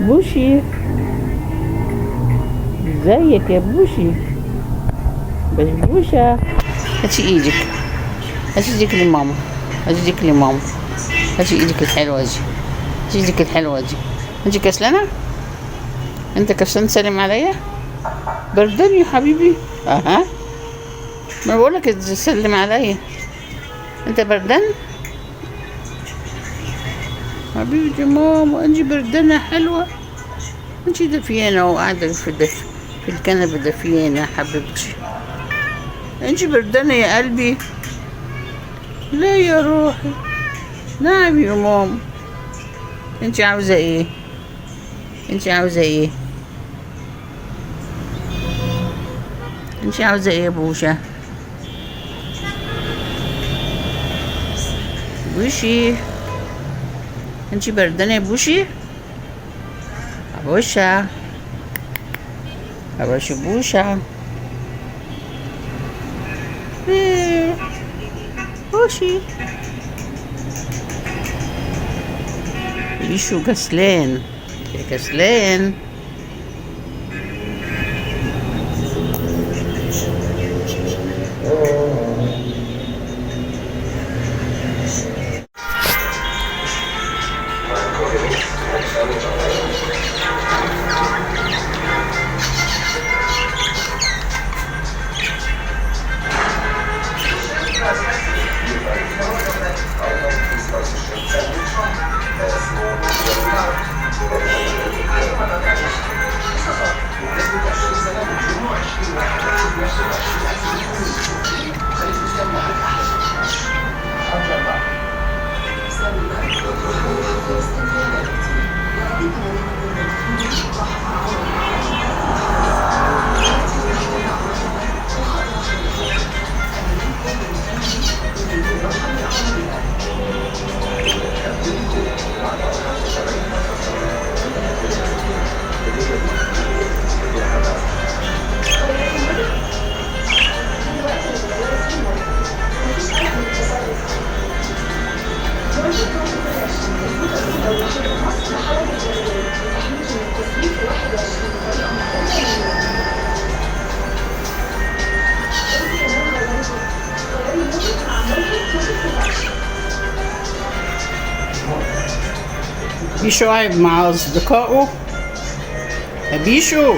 بوشي، ازيك يا بوشي؟ بشبوشة، هاتي ايدك، هاتي ايدك لماما، هاتي ايدك لماما، هاتي ايدك الحلوة دي، هاتي ايدك الحلوة دي. انت كسلانة؟ انت كسلان تسلم عليا؟ بردان يا حبيبي. اها، ما بقولك تسلم عليا، انت بردان حبيبتي ماما؟ انت بردانة حلوة، انت دفيانة وقاعدة في الكنبة دفيانة حبيبتي. انت بردانة يا قلبي؟ لا يا روحي. نعم يا ماما. انت عاوزة ايه؟ انت عاوزة ايه؟ انت عاوزة ايه يا بوشة؟ بوشي، انت بردانة يا بوشي؟ بوشة، بوشة بوشة، ايه بوشي؟ بيشو كسلان، كسلان. بيشو قاعد مع أصدقائه. بيشو